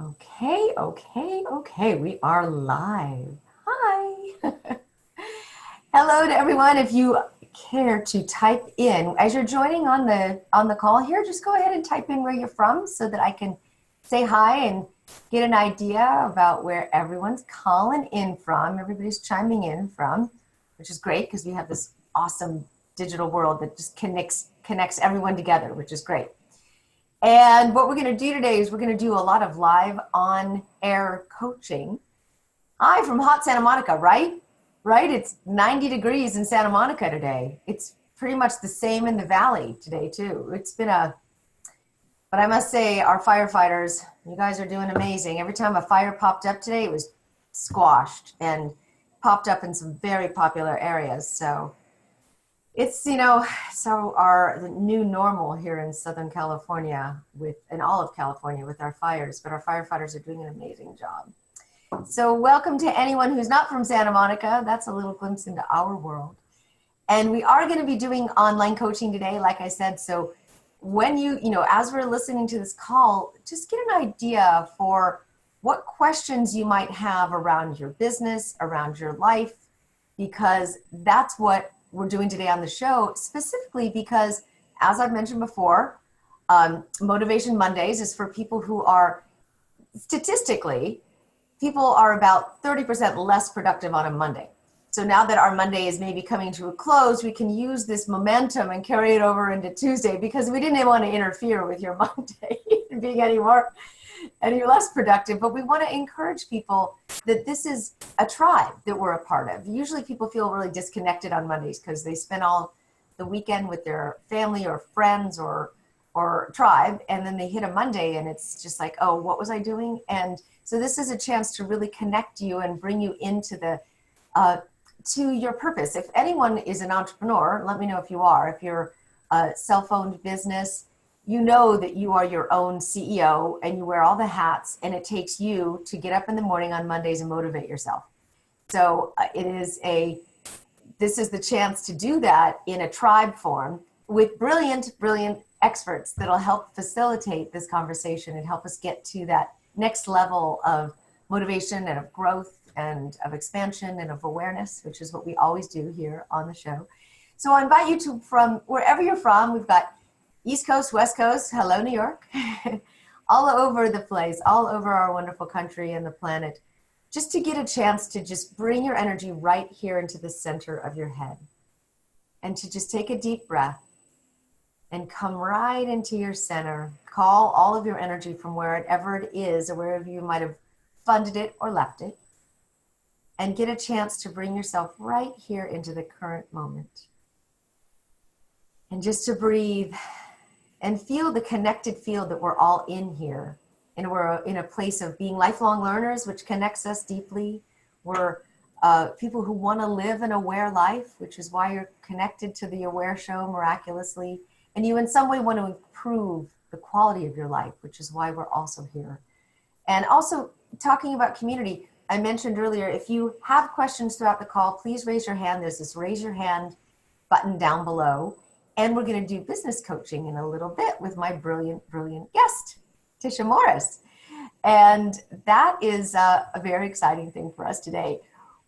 Okay. We are live. Hi. Hello to everyone. If you care to type in as you're joining on the call here, just go ahead and type in where you're from so that I can say hi and get an idea about where everyone's calling in from. Everybody's chiming in from, which is great because we have this awesome digital world that just connects everyone together, which is great. And what we're going to do today is we're going to do a lot of live on-air coaching. Hi from hot Santa Monica, right? Right? It's 90 degrees in Santa Monica today. It's pretty much the same in the valley today, too. But I must say, our firefighters, you guys are doing amazing. Every time a fire popped up today, it was squashed and popped up in some very popular areas. So it's, the new normal here in Southern California in all of California with our fires, but our firefighters are doing an amazing job. So welcome to anyone who's not from Santa Monica. That's a little glimpse into our world. And we are going to be doing online coaching today, like I said. So when as we're listening to this call, just get an idea for what questions you might have around your business, around your life, because that's what we're doing today on the show, specifically because, as I've mentioned before, Motivation Mondays is for people who are, statistically, people are about 30% less productive on a Monday. So now that our Monday is maybe coming to a close, we can use this momentum and carry it over into Tuesday because we didn't want to interfere with your Monday being any less productive, but we want to encourage people that this is a tribe that we're a part of. Usually people feel really disconnected on Mondays because they spend all the weekend with their family or friends or tribe, and then they hit a Monday and it's just like, oh, what was I doing? And so this is a chance to really connect you and bring you into to your purpose. If anyone is an entrepreneur, let me know if you are. If you're a self-owned business, you know that you are your own CEO and you wear all the hats, and it takes you to get up in the morning on Mondays and motivate yourself. So this is the chance to do that in a tribe form with brilliant experts that'll help facilitate this conversation and help us get to that next level of motivation and of growth and of expansion and of awareness, which is what we always do here on the show. So I invite you to, from wherever you're from, we've got East Coast, West Coast, hello, New York, all over the place, all over our wonderful country and the planet, just to get a chance to just bring your energy right here into the center of your head and to just take a deep breath and come right into your center. Call all of your energy from wherever it is or wherever you might have funded it or left it, and get a chance to bring yourself right here into the current moment. And just to breathe and feel the connected field that we're all in here. And we're in a place of being lifelong learners, which connects us deeply. We're people who want to live an aware life, which is why you're connected to the Aware Show miraculously. And you in some way want to improve the quality of your life, which is why we're also here. And also talking about community, I mentioned earlier, if you have questions throughout the call, please raise your hand. There's this raise your hand button down below. And we're going to do business coaching in a little bit with my brilliant guest, Tisha Morris. And that is a very exciting thing for us today.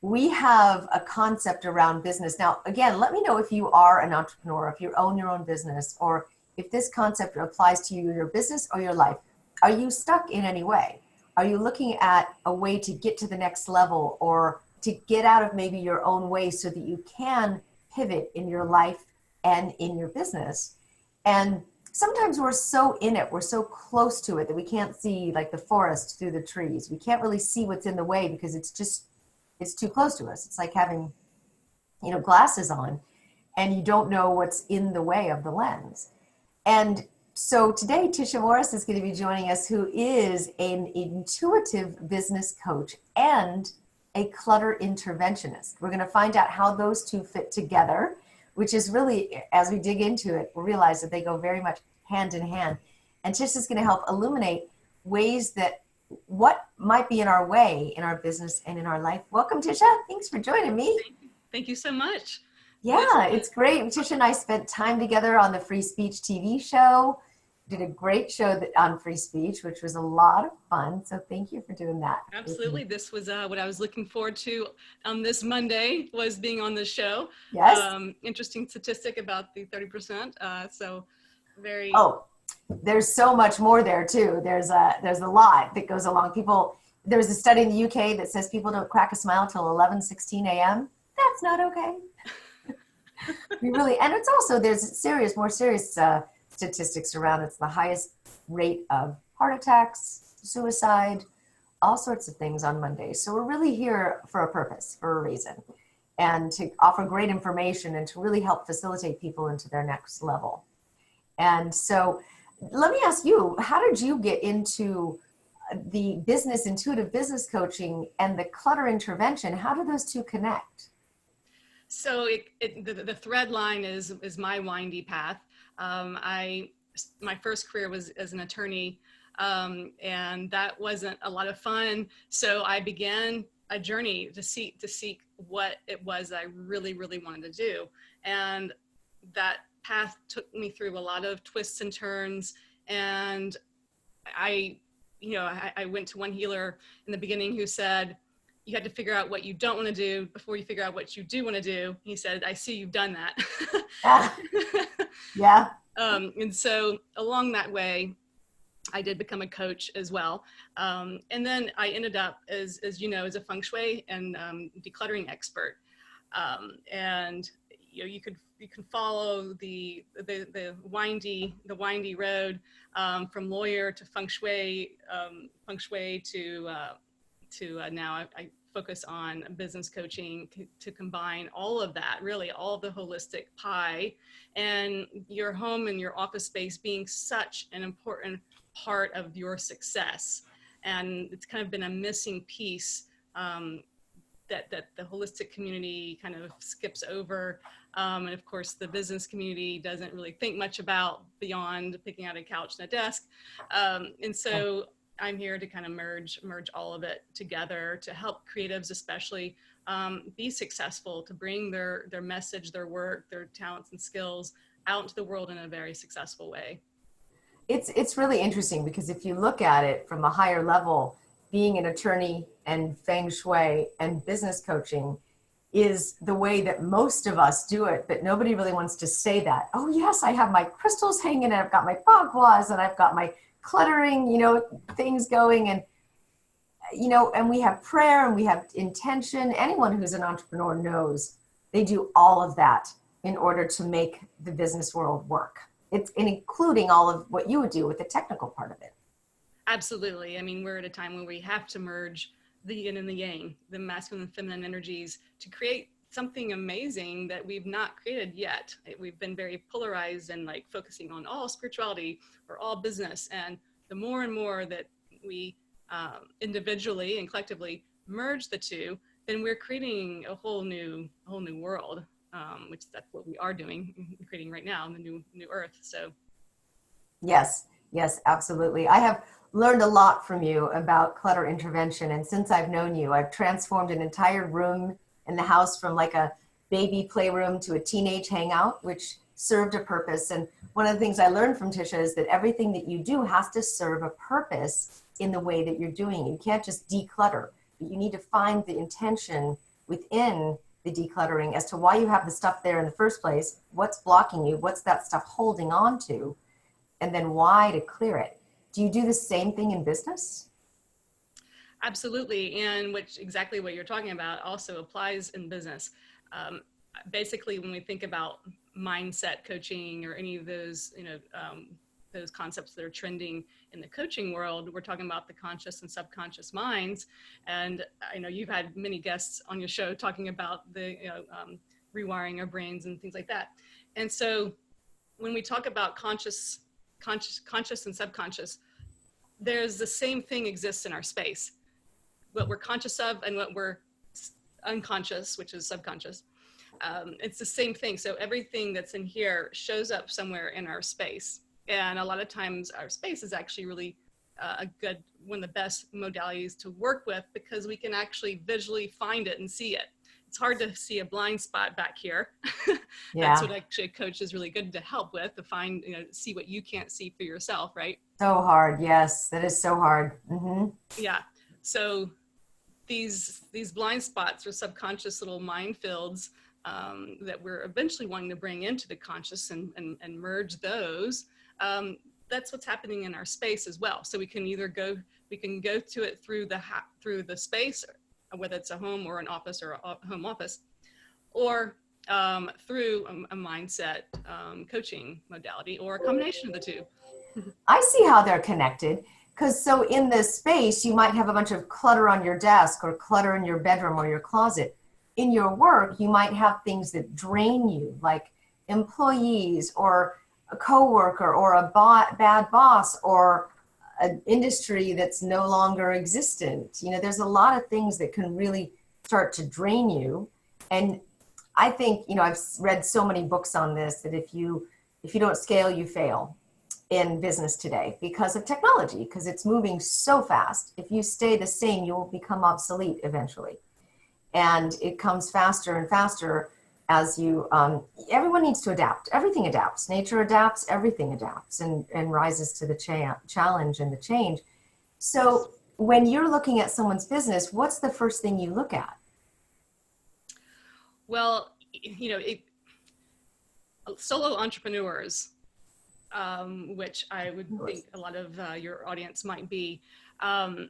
We have a concept around business. Now, again, let me know if you are an entrepreneur, if you own your own business, or if this concept applies to you, your business or your life. Are you stuck in any way? Are you looking at a way to get to the next level or to get out of maybe your own way so that you can pivot in your life and in your business? And sometimes we're so in it, we're so close to it that we can't see like the forest through the trees. We can't really see what's in the way because it's too close to us. It's like having, glasses on and you don't know what's in the way of the lens. And so today, Tisha Morris is going to be joining us, who is an intuitive business coach and a clutter interventionist. We're going to find out how those two fit together, which is really, as we dig into it, we'll realize that they go very much hand in hand. And Tisha's going to help illuminate ways that what might be in our way in our business and in our life. Welcome, Tisha. Thanks for joining me. Thank you so much. Yeah, it's great. Tisha and I spent time together on the Free Speech TV show. did a great show on free speech, which was a lot of fun. So thank you for doing that. Absolutely. This was what I was looking forward to on this Monday, was being on this show. Yes. Interesting statistic about the 30%. So very. Oh, there's so much more there too. There's a lot that goes along. There was a study in the UK that says people don't crack a smile till 11:16 a.m. That's not okay. And it's also, there's more serious statistics around. It's the highest rate of heart attacks, suicide, all sorts of things on Mondays. So we're really here for a purpose, for a reason, and to offer great information and to really help facilitate people into their next level. And so let me ask you, how did you get into the intuitive business coaching and the clutter intervention? How do those two connect? So the thread line is my windy path. My first career was as an attorney, and that wasn't a lot of fun. So I began a journey to seek what it was I really, really wanted to do. And that path took me through a lot of twists and turns. And I went to one healer in the beginning who said, you had to figure out what you don't want to do before you figure out what you do want to do. He said, I see you've done that. Yeah. And so along that way, I did become a coach as well. And then I ended up as a Feng Shui and decluttering expert. And you can follow the windy road from lawyer to Feng Shui to now I focus on business coaching to combine all of that, really all of the holistic pie, and your home and your office space being such an important part of your success. And it's kind of been a missing piece that the holistic community kind of skips over. And of course, the business community doesn't really think much about beyond picking out a couch and a desk. And so I'm here to kind of merge all of it together to help creatives, especially, be successful, to bring their message, their work, their talents and skills out into the world in a very successful way. It's really interesting because if you look at it from a higher level, being an attorney and Feng Shui and business coaching is the way that most of us do it, but nobody really wants to say that. Oh yes, I have my crystals hanging and I've got my baghuas and I've got my cluttering, things going, and and we have prayer and we have intention. Anyone who's an entrepreneur knows they do all of that in order to make the business world work. It's including all of what you would do with the technical part of it. Absolutely. I mean, we're at a time when we have to merge the yin and the yang, the masculine and feminine energies, to create something amazing that we've not created yet. We've been very polarized and focusing on all spirituality or all business. And the more and more that we individually and collectively merge the two, then we're creating a whole new world, which that's what we are doing, creating right now in the new earth. So. Yes, absolutely. I have learned a lot from you about clutter intervention. And since I've known you, I've transformed an entire room in the house from like a baby playroom to a teenage hangout, which served a purpose. And one of the things I learned from Tisha is that everything that you do has to serve a purpose in the way that you're doing it. You can't just declutter, but you need to find the intention within the decluttering as to why you have the stuff there in the first place, what's blocking you, what's that stuff holding on to, and then why to clear it. Do you do the same thing in business? Absolutely. And exactly what you're talking about also applies in business. Basically, when we think about mindset coaching or any of those, those concepts that are trending in the coaching world, we're talking about the conscious and subconscious minds. And I know you've had many guests on your show talking about the rewiring our brains and things like that. And so when we talk about conscious and subconscious, there's the same thing exists in our space. What we're conscious of and what we're unconscious, which is subconscious, it's the same thing. So everything that's in here shows up somewhere in our space. And a lot of times our space is actually really one of the best modalities to work with, because we can actually visually find it and see it. it's hard to see a blind spot back here. That's Yeah. what actually a coach is really good to help with, to find, see what you can't see for yourself, right? So hard. Yes, that is so hard. Yeah. So these blind spots or subconscious little minefields that we're eventually wanting to bring into the conscious and merge those. That's what's happening in our space as well. So we can either go to it through the space, whether it's a home or an office or a home office, or through a mindset coaching modality, or a combination of the two. I see how they're connected. Because so in this space, you might have a bunch of clutter on your desk or clutter in your bedroom or your closet. In your work, you might have things that drain you, like employees or a coworker or a bad boss or an industry that's no longer existent. There's a lot of things that can really start to drain you. And I think, I've read so many books on this that if you don't scale, you fail in business today because of technology, because it's moving so fast. If you stay the same, you will become obsolete eventually. And it comes faster and faster as you, everyone needs to adapt. Everything adapts. Nature adapts, everything adapts and rises to the challenge and the change. So when you're looking at someone's business, what's the first thing you look at? Well, solo entrepreneurs, which I would think a lot of your audience might be, have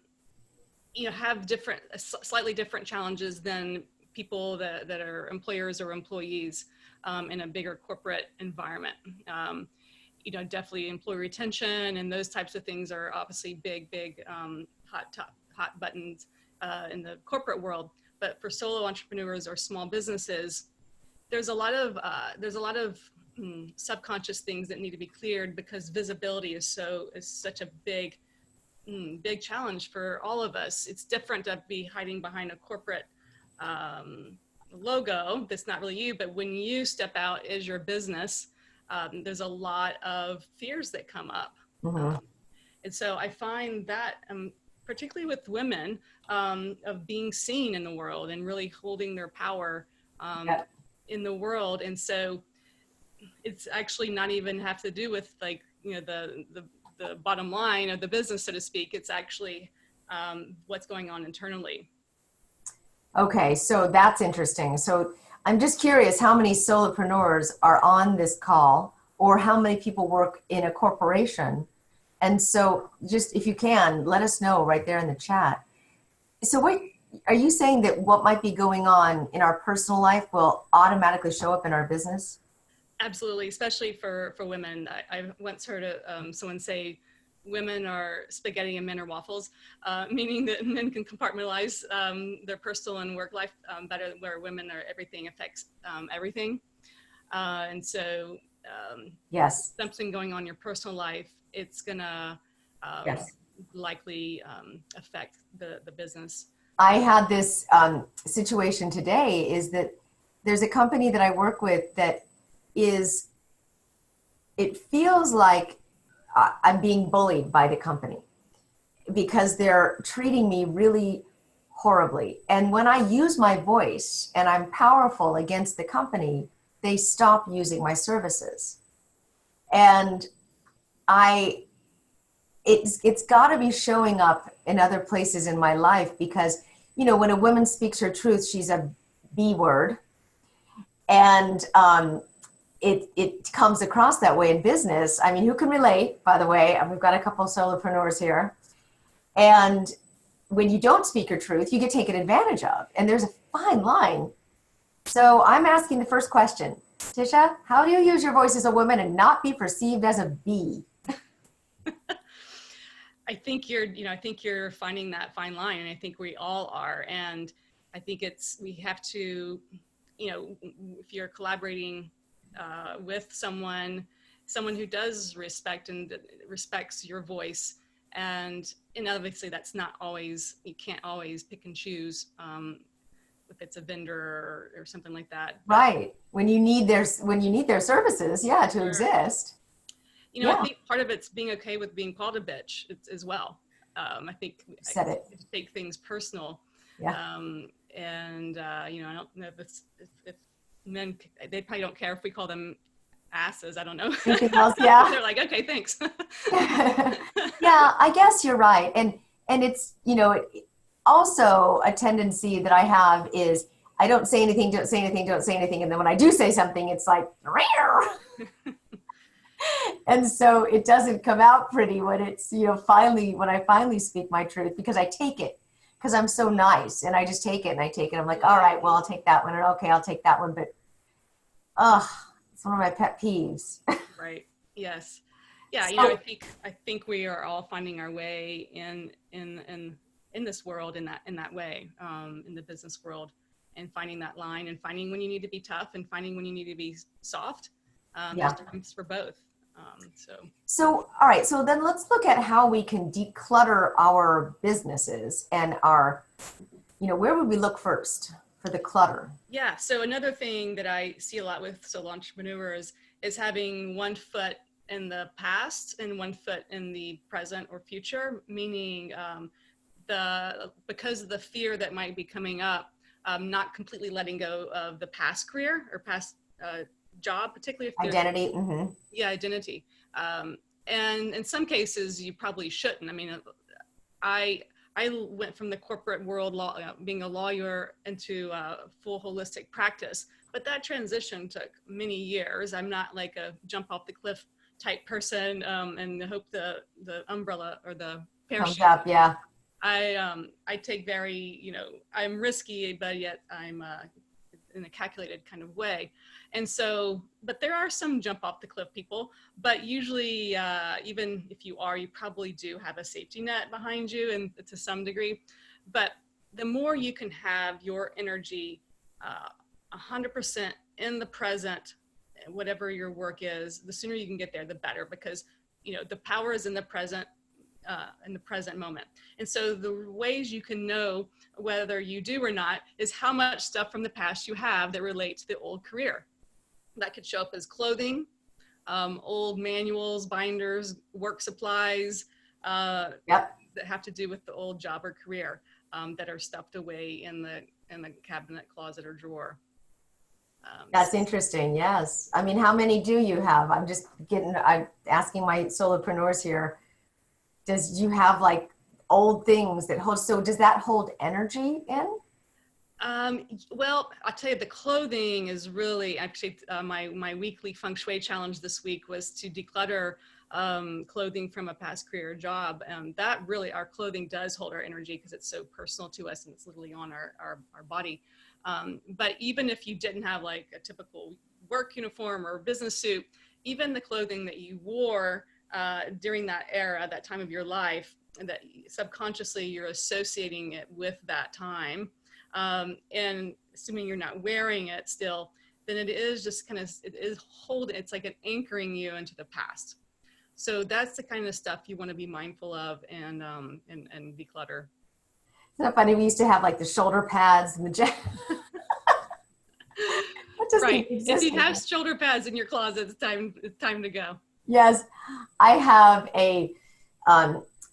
slightly different challenges than people that are employers or employees in a bigger corporate environment. Definitely employee retention and those types of things are obviously big hot buttons in the corporate world. But for solo entrepreneurs or small businesses, there's a lot of subconscious things that need to be cleared, because visibility is such a big challenge for all of us. It's different to be hiding behind a corporate logo that's not really you, but when you step out as your business, there's a lot of fears that come up. And so I find that particularly with women, of being seen in the world and really holding their power in the world. And so it's actually not even have to do with the bottom line of the business, so to speak. It's actually what's going on internally. Okay, so that's interesting. So I'm just curious how many solopreneurs are on this call, or how many people work in a corporation. And so just if you can, let us know right there in the chat. So what are you saying, that what might be going on in our personal life will automatically show up in our business? Absolutely, especially for women. I once heard someone say women are spaghetti and men are waffles, meaning that men can compartmentalize their personal and work life better, where women are everything affects everything. And so yes, something going on in your personal life, it's gonna likely affect the business. I had this situation today, is that there's a company that I work with that it feels like I'm being bullied by the company because they're treating me really horribly. And when I use my voice and I'm powerful against the company, they stop using my services. And it's got to be showing up in other places in my life, because, when a woman speaks her truth, she's a B word. And it comes across that way in business. I mean, who can relate, by the way? We've got a couple of solopreneurs here. And when you don't speak your truth, you get taken advantage of. And there's a fine line. So I'm asking the first question. Tisha, how do you use your voice as a woman and not be perceived as a B? I think you're finding that fine line, and I think we all are. And I think we have to, if you're collaborating with someone who does respects your voice, and obviously that's not always, you can't always pick and choose if it's a vendor or something like that. Right. When you need their services, to exist. I think part of it's being okay with being called a bitch as well. I think Said it. take things personal. Yeah. And, you know, I don't know if men, they probably don't care if we call them asses. I don't know. Anything else? Yeah. They're like, okay, thanks. Yeah, I guess you're right. And it's, you know, also a tendency that I have is I don't say anything, don't say anything, don't say anything. And then when I do say something, it's like, rare. And so it doesn't come out pretty when it's, you know, finally, when I finally speak my truth, because I take it, because I'm so nice and I just take it and I take it. I'm like, all right, well, I'll take that one. And okay, I'll take that one. But, it's one of my pet peeves. Right. Yes. Yeah. So, You know, I think we are all finding our way in this world in that way, in the business world, and finding that line and finding when you need to be tough and finding when you need to be soft. yeah. There's times for both. So, all right. So then let's look at how we can declutter our businesses and our, you know, where would we look first for the clutter? Yeah. So another thing that I see a lot with solo entrepreneurs is having one foot in the past and one foot in the present or future, meaning because of the fear that might be coming up, not completely letting go of the past career or past job, particularly if there's Identity. Mm-hmm. yeah, identity. And in some cases you probably shouldn't. I mean, I went from the corporate world, being a lawyer, into full holistic practice, but that transition took many years. I'm not like a jump off the cliff type person and hope the umbrella or the Comes parachute. up. Yeah. I take very, you know, I'm risky, but yet I'm in a calculated kind of way. And so, but there are some jump off the cliff people, but usually even if you probably do have a safety net behind you, and to some degree. But the more you can have your energy 100% in the present, whatever your work is, the sooner you can get there, the better, because, you know, the power is in the present moment. And so the ways you can know whether you do or not is how much stuff from the past you have that relate to the old career. That could show up as clothing, old manuals, binders, work supplies Yep. that have to do with the old job or career that are stuffed away in the cabinet, closet, or drawer. That's interesting. Yes. I mean, how many do you have? I'm asking my solopreneurs here. Does you have like old things that hold, so does that hold energy in? Well, I'll tell you, the clothing is really actually my weekly Feng Shui challenge this week was to declutter clothing from a past career job. That really, our clothing does hold our energy because it's so personal to us and it's literally on our body. But even if you didn't have like a typical work uniform or business suit, even the clothing that you wore during that era, that time of your life, and that subconsciously you're associating it with that time. And assuming you're not wearing it still, then it is just kind of, it's like it anchoring you into the past. So that's the kind of stuff you want to be mindful of and declutter. Isn't that funny? We used to have like the shoulder pads and the jacket. Right. If you have shoulder pads in your closet, it's time to go. Yes. I have a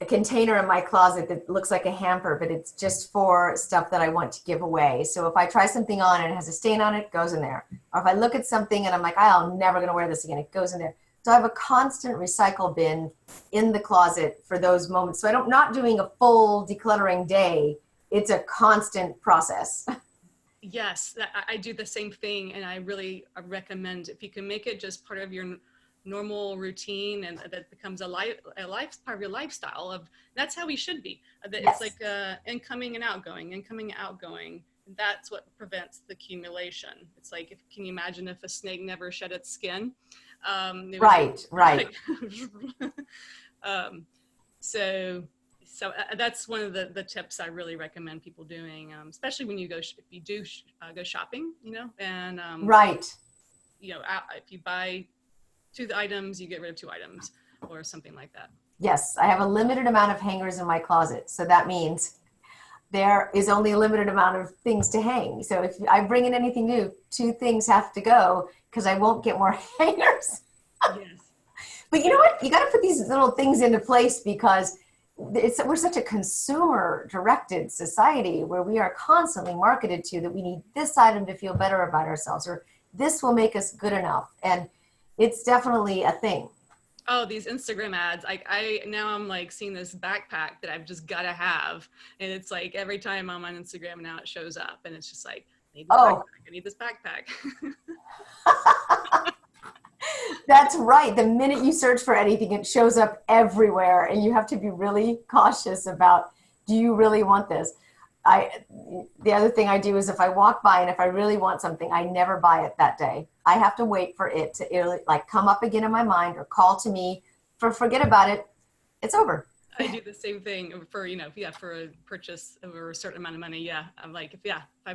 container in my closet that looks like a hamper, but it's just for stuff that I want to give away. So if I try something on and it has a stain on it, it goes in there. Or if I look at something and I'm like, I'm never going to wear this again, it goes in there. So I have a constant recycle bin in the closet for those moments. So I'm not doing a full decluttering day. It's a constant process. Yes, I do the same thing. And I really recommend, if you can make it just part of your normal routine, and that becomes a life part of your lifestyle, that's how we should be. It's like incoming and outgoing. That's what prevents the accumulation. It's like, can you imagine if a snake never shed its skin? Right. So that's one of the tips I really recommend people doing, especially when if you do go shopping, and right. If you buy 2 items, you get rid of 2 items or something like that. Yes, I have a limited amount of hangers in my closet. So that means there is only a limited amount of things to hang. So if I bring in anything new, 2 things have to go because I won't get more hangers. Yes. But you know what? You got to put these little things into place because we're such a consumer directed society where we are constantly marketed to that we need this item to feel better about ourselves, or this will make us good enough. And it's definitely a thing. Oh, these Instagram ads. I now I'm like seeing this backpack that I've just got to have. And it's like every time I'm on Instagram now it shows up and it's just like, I need this Oh, backpack. I need this backpack. that's right. The minute you search for anything, it shows up everywhere, and you have to be really cautious about, do you really want this? The other thing I do is if I walk by and if I really want something, I never buy it that day. I have to wait for it to like come up again in my mind or call to me. Forget about it. It's over. I do the same thing for, yeah, for a purchase over a certain amount of money. Yeah. I'm like, if I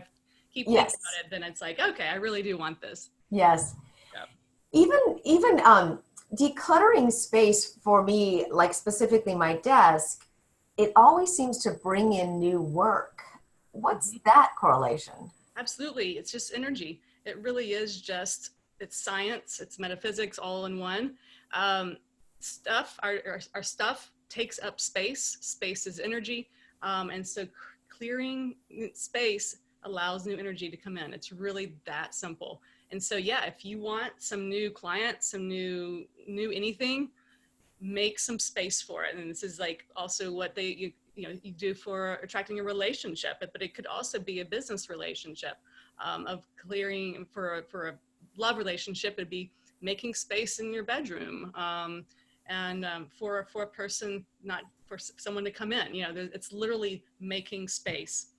keep thinking Yes. about it, then it's like, okay, I really do want this. Yes. Yeah. Even decluttering space for me, like specifically my desk, it always seems to bring in new work. What's that correlation? Absolutely. It's just energy. It really is just, it's science, it's metaphysics all in one. Our stuff takes up space. Space is energy. And so clearing space allows new energy to come in. It's really that simple. And so, yeah, if you want some new clients, some new anything, make some space for it. And this is like also what you do for attracting a relationship, but it could also be a business relationship, of clearing for a love relationship. It'd be making space in your bedroom, and for a person, not for someone to come in. It's literally making space,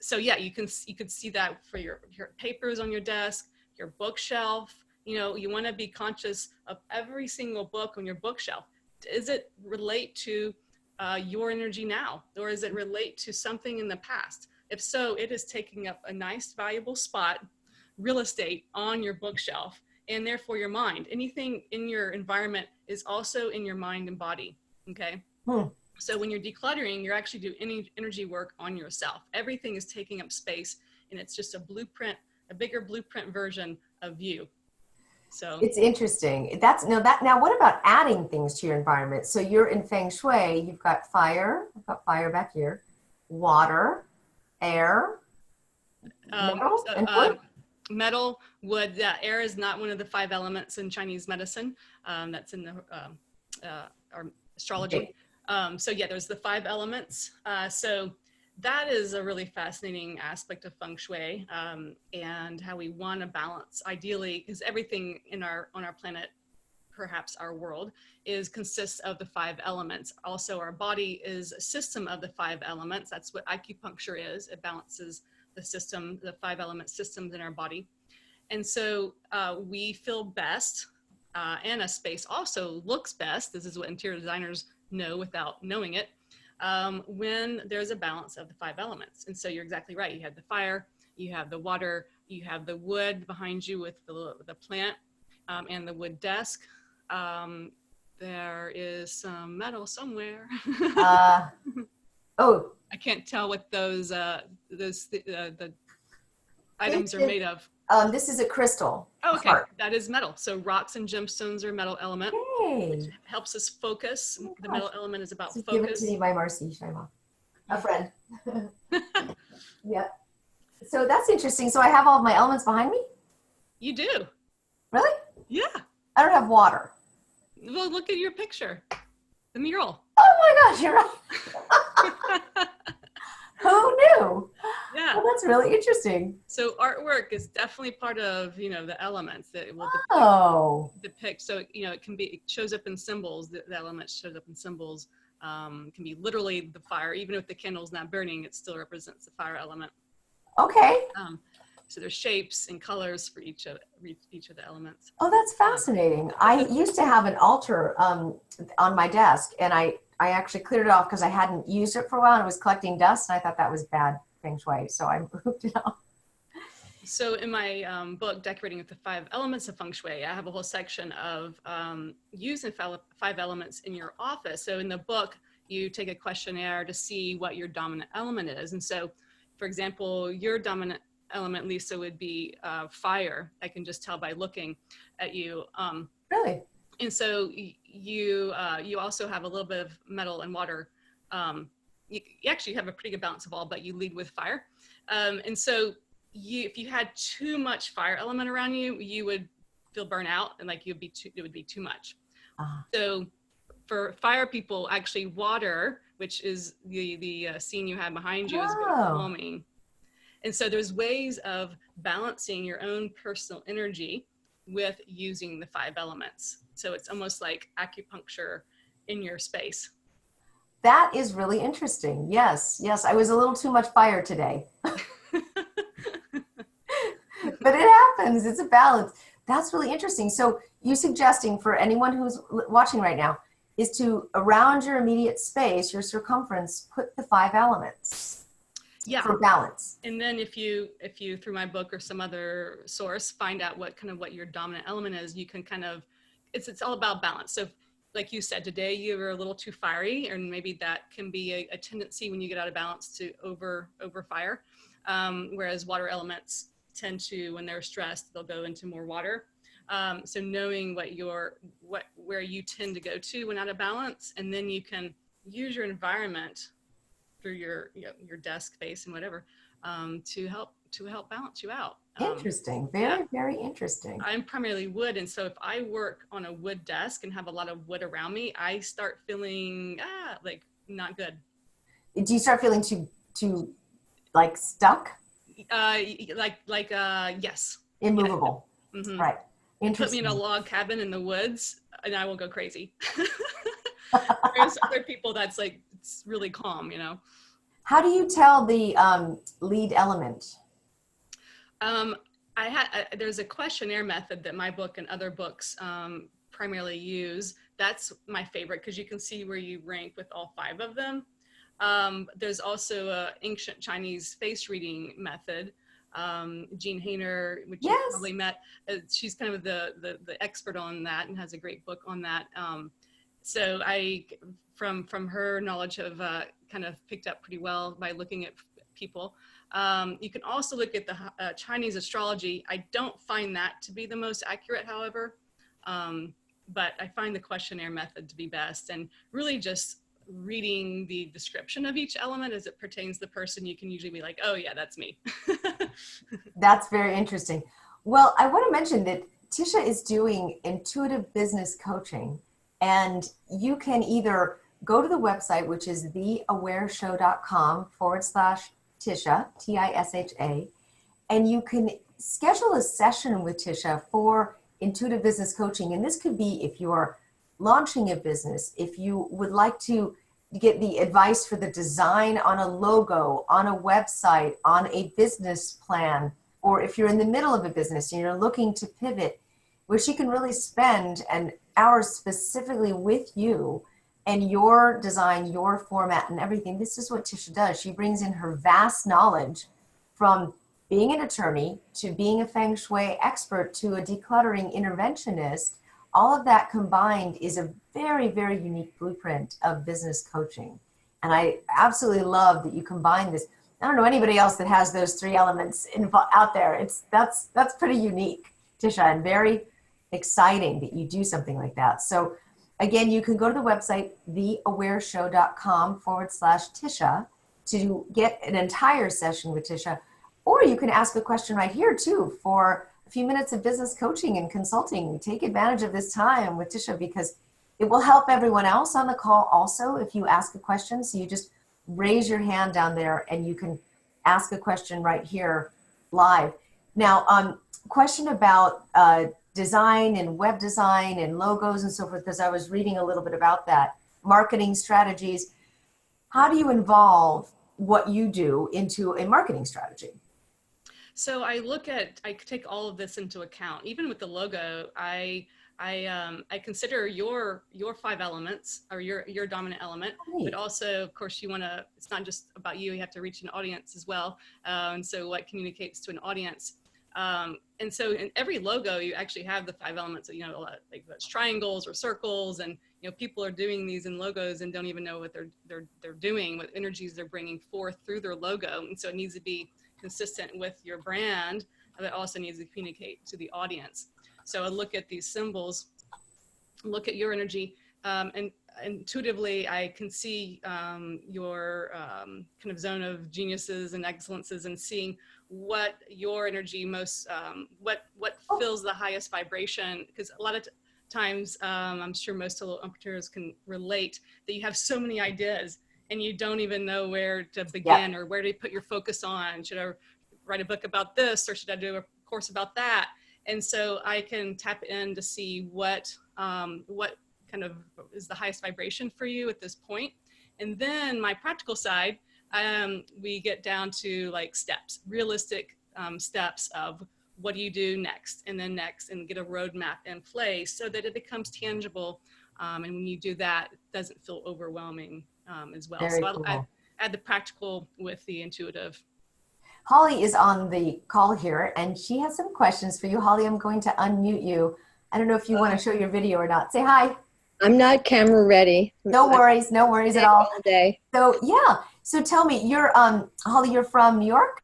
so yeah, you could see that for your papers on your desk, your bookshelf. You want to be conscious of every single book on your bookshelf. Does it relate to your energy now, or does it relate to something in the past? If so, it is taking up a nice, valuable spot, real estate on your bookshelf, and therefore your mind. Anything in your environment is also in your mind and body. Okay. So when you're decluttering, you're actually doing any energy work on yourself. Everything is taking up space, and it's just a blueprint, a bigger blueprint version of you. So it's interesting. Now what about adding things to your environment? So you're in Feng Shui, you've got fire, I've got fire back here, water, air, metal, and wood. Metal, wood. Yeah, air is not one of the 5 elements in Chinese medicine. That's in our astrology. Okay. So yeah, there's the 5 elements. So that is a really fascinating aspect of Feng Shui, and how we want to balance, ideally, because everything on our planet, perhaps our world, consists of the 5 elements. Also, our body is a system of the 5 elements. That's what acupuncture is. It balances the system, the 5 element systems in our body. And so we feel best, and a space also looks best. This is what interior designers know without knowing it, when there's a balance of the 5 elements. And so you're exactly right. You have the fire, you have the water, you have the wood behind you with the plant, and the wood desk. There is some metal somewhere. Oh, I can't tell what those the items are made of. This is a crystal. Oh, okay, Heart. that is metal. So rocks and gemstones are metal element, which Hey. helps us focus. Oh The gosh. metal element is about This is focus. given to me by Marcy Shima, a friend. Yeah. So that's interesting. So I have all of my elements behind me? You do? Really? Yeah. I don't have water. Well, look at your picture, the mural. Oh my gosh, you're right. Who knew? Yeah. Well, that's really interesting. So artwork is definitely part of, the elements that will depict. So, it shows up in symbols. The element shows up in symbols. Can be literally the fire. Even if the candle's not burning, it still represents the fire element. Okay. So there's shapes and colors for each of the elements. Oh, that's fascinating. I used to have an altar on my desk, and I actually cleared it off because I hadn't used it for a while and it was collecting dust, and I thought that was bad Feng Shui, so I moved it off. So in my book, Decorating with the 5 Elements of Feng Shui, I have a whole section of using 5 elements in your office. So in the book, you take a questionnaire to see what your dominant element is. And so, for example, your dominant element, Lisa, would be fire. I can just tell by looking at you. Really? And so you also have a little bit of metal and water. You actually have a pretty good balance of all, but you lead with fire. And so if you had too much fire element around you, you would feel burnt out, and like it would be too much. So for fire people, actually water, which is the scene you have behind you, is very Oh, calming. And so there's ways of balancing your own personal energy with using the 5 elements. So it's almost like acupuncture in your space. that is really interesting. Yes, yes. I was a little too much fire today, but it happens. It's a balance. That's really interesting. So you suggesting for anyone who's watching right now is to around your immediate space, your circumference, put the 5 elements Yeah. for balance. And then if you through my book or some other source find out what your dominant element is, you can kind of it's all about balance. So like you said, today you were a little too fiery, and maybe that can be a tendency when you get out of balance to over fire. Whereas water elements tend to, when they're stressed, they'll go into more water. So knowing where you tend to go to when out of balance, and then you can use your environment through your desk space and whatever, to help balance you out. Interesting. Yeah, Very, very interesting. I'm primarily wood, and so if I work on a wood desk and have a lot of wood around me, I start feeling like not good. Do you start feeling too like stuck? Yes, yeah. Immovable. Mm-hmm. Right. Put me in a Interesting. log cabin in the woods, and I will go crazy. There's other people that's like it's really calm, you know. How do you tell the lead element? Um, there's a questionnaire method that my book and other books primarily use. That's my favorite because you can see where you rank with all 5 of them. There's also a ancient Chinese face reading method. Jean Hainer, which you Yes. probably met, she's kind of the expert on that and has a great book on that. So I, from her knowledge, have kind of picked up pretty well by looking at people. You can also look at the Chinese astrology. I don't find that to be the most accurate, however, but I find the questionnaire method to be best, and really just reading the description of each element as it pertains to the person, you can usually be like, oh yeah, that's me. That's very interesting. Well, I want to mention that Tisha is doing intuitive business coaching, and you can either go to the website, which is theawareshow.com/Tisha, Tisha, and you can schedule a session with Tisha for intuitive business coaching. And this could be if you're launching a business, if you would like to get the advice for the design on a logo, on a website, on a business plan, or if you're in the middle of a business and you're looking to pivot, where she can really spend an hour specifically with you and your design, your format, and everything. This is what Tisha does. She brings in her vast knowledge from being an attorney to being a Feng Shui expert to a decluttering interventionist. All of that combined is a very, very unique blueprint of business coaching. And I absolutely love that you combine this. I don't know anybody else that has those 3 elements out there. That's pretty unique, Tisha, and very exciting that you do something like that. So again, you can go to the website, theawareshow.com/Tisha to get an entire session with Tisha, or you can ask a question right here too for a few minutes of business coaching and consulting. Take advantage of this time with Tisha because it will help everyone else on the call also if you ask a question. So you just raise your hand down there and you can ask a question right here live. Now, question about design and web design and logos and so forth, because I was reading a little bit about that. Marketing strategies. How do you involve what you do into a marketing strategy? So I take all of this into account. Even with the logo, I consider your 5 elements or your dominant element, but also, of course, it's not just about you. You have to reach an audience as well. And so what communicates to an audience? And so in every logo, you actually have the 5 elements, like those triangles or circles, and people are doing these in logos and don't even know what they're doing, what energies they're bringing forth through their logo. And so it needs to be consistent with your brand, but also needs to communicate to the audience. So I look at these symbols look at your energy, and intuitively I can see your kind of zone of geniuses and excellences, and seeing what your energy most, what fills the highest vibration. Because a lot of times, I'm sure most entrepreneurs can relate, that you have so many ideas and you don't even know where to begin, or where to put your focus on. Should I write a book about this, or should I do a course about that? And so I can tap in to see what kind of is the highest vibration for you at this point. And then my practical side, we get down to like steps, realistic steps of what do you do next, and then next, and get a roadmap in place so that it becomes tangible. And when you do that, it doesn't feel overwhelming as well. Very So cool. I add the practical with the intuitive. Holly is on the call here, and she has some questions for you. Holly, I'm going to unmute you. I don't know if you want to show your video or not. Say hi. I'm not camera ready. No worries at all. Day. So yeah. So tell me, you're Holly, you're from New York?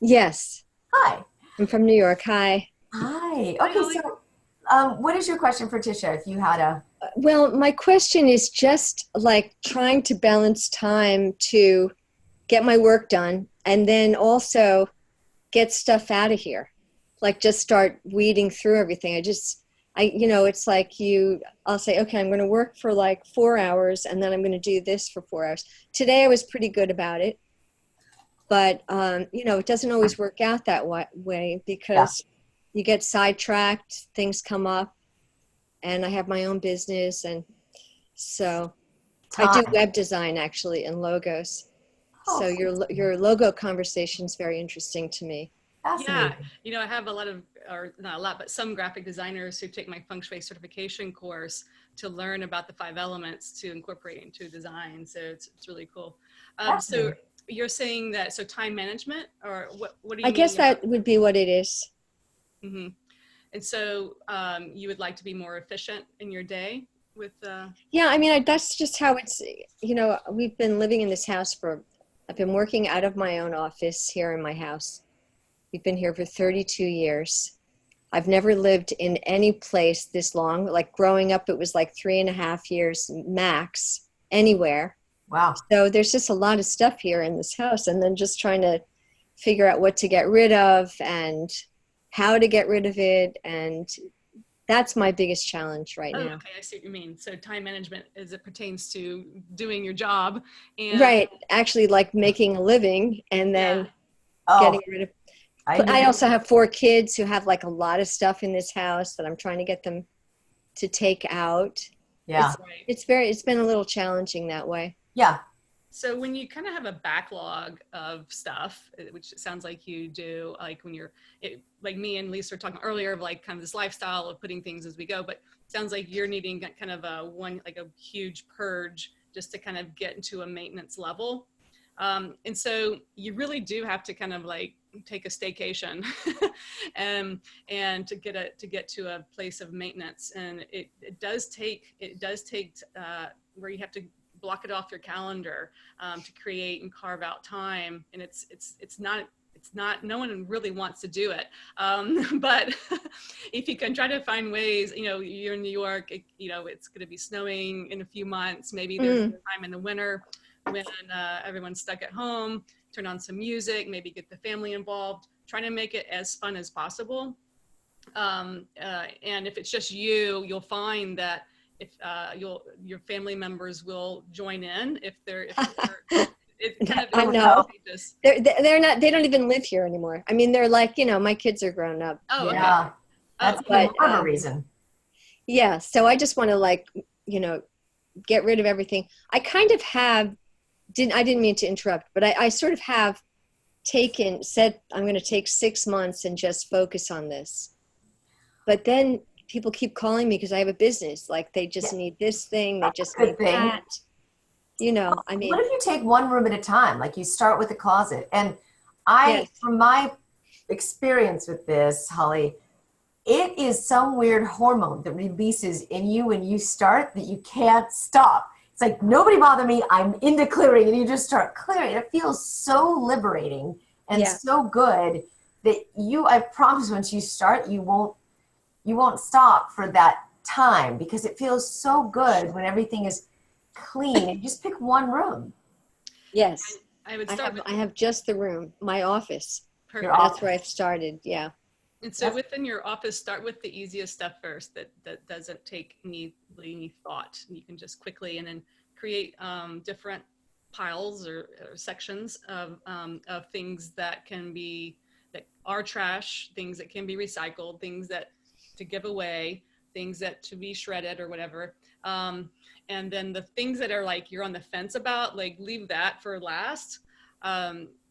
Yes. Hi. I'm from New York. Hi. Hi. Okay, so what is your question for Tisha, if you had a... Well, my question is just like trying to balance time to get my work done and then also get stuff out of here. Like just start weeding through everything. It's like I'll say, okay, I'm going to work for like 4 hours and then I'm going to do this for 4 hours. Today I was pretty good about it, but it doesn't always work out that way because you get sidetracked, things come up, and I have my own business. And so I do web design actually and logos. So your logo conversation is very interesting to me. Yeah, I have a lot of, or not a lot, but some graphic designers who take my Feng Shui certification course to learn about the 5 elements to incorporate into design. So it's really cool. So you're saying that, so time management, or what do you mean? I guess that would be what it is. Mm-hmm. And so you would like to be more efficient in your day with... Yeah, I mean, that's just how it's, we've been living in this house I've been working out of my own office here in my house. We've been here for 32 years. I've never lived in any place this long. Like growing up, it was like 3.5 years max anywhere. Wow. So there's just a lot of stuff here in this house, and then just trying to figure out what to get rid of and how to get rid of it. And that's my biggest challenge right now. Okay, I see what you mean. So time management as it pertains to doing your job. And right. Actually, like making a living and then getting rid of. I also have 4 kids who have like a lot of stuff in this house that I'm trying to get them to take out. Yeah. It's been a little challenging that way. Yeah. So when you kind of have a backlog of stuff, which it sounds like you do, like when like me and Lisa were talking earlier of like kind of this lifestyle of putting things as we go, but it sounds like you're needing kind of a huge purge just to kind of get into a maintenance level. And so you really do have to kind of like take a staycation and to get to a place of maintenance. And it does take where you have to block it off your calendar to create and carve out time. And it's not, no one really wants to do it. But if you can try to find ways, you're in New York, it's going to be snowing in a few months. Maybe there's a time in the winter when everyone's stuck at home, turn on some music, maybe get the family involved, trying to make it as fun as possible. And if it's just you'll find that if your family members will join in if they're I know. They don't even live here anymore. I mean, they're like, my kids are grown up. Oh, okay. Yeah. That's more of a reason. Yeah. So I just want to get rid of everything. I kind of I didn't mean to interrupt, but I sort of have said I'm going to take 6 months and just focus on this. But then people keep calling me because I have a business. Like they just need this thing. They just need that. I mean. What if you take one room at a time? Like you start with a closet. And from my experience with this, Holly, it is some weird hormone that releases in you when you start that you can't stop. It's like, nobody bother me. I'm into clearing. And you just start clearing. It feels so liberating and so good that I promise once you start, you won't stop for that time, because it feels so good when everything is clean and just pick one room. Yes. I would start with I have just the room, my office. perfect. That's where I've started. Yeah. And so within your office, start with the easiest stuff first that doesn't take any thought. You can just quickly, and then create different piles or sections of things that are trash, things that can be recycled, things that to give away, things that to be shredded or whatever. And then the things that are like you're on the fence about, like leave that for last.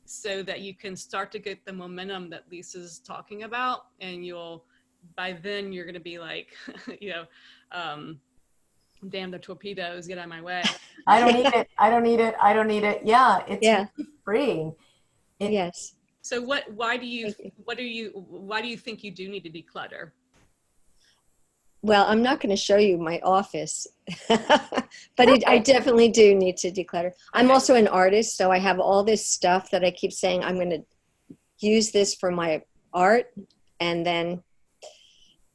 So that you can start to get the momentum that Lisa's talking about, and by then you're going to be like, damn the torpedoes, get out of my way. I don't need it. I don't need it. I don't need it. Yeah. It's really freeing. Yes. So why do you think you do need to declutter? Well, I'm not going to show you my office, but I definitely do need to declutter. I'm also an artist, so I have all this stuff that I keep saying I'm going to use this for my art, and then,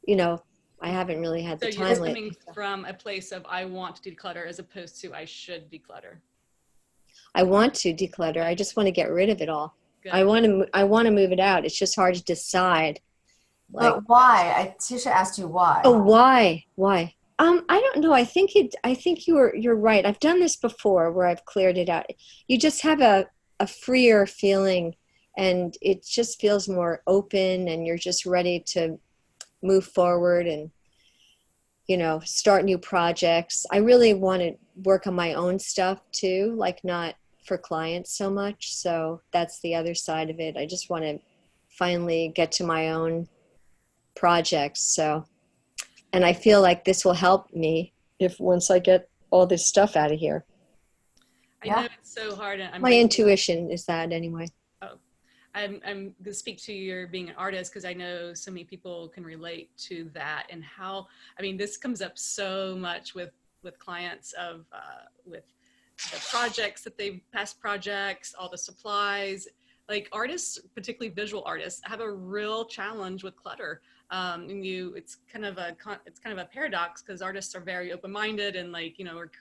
I haven't really had the time. So you're coming from a place of I want to declutter as opposed to I should declutter. I want to declutter. I just want to get rid of it all. Good. I want to move it out. It's just hard to decide. But why? Tisha asked you why. Oh, why? Why? I don't know. I think you're right. I've done this before where I've cleared it out. You just have a freer feeling, and it just feels more open, and you're just ready to move forward and, start new projects. I really want to work on my own stuff too, like not for clients so much. So that's the other side of it. I just want to finally get to my own projects. So, and I feel like this will help me once I get all this stuff out of here. I know it's so hard. My intuition is that anyway. Oh, I'm going to speak to your being an artist, because I know so many people can relate to that, and how, this comes up so much with clients with the projects that past projects, all the supplies. Like artists, particularly visual artists, have a real challenge with clutter. And it's kind of a paradox, because artists are very open-minded and are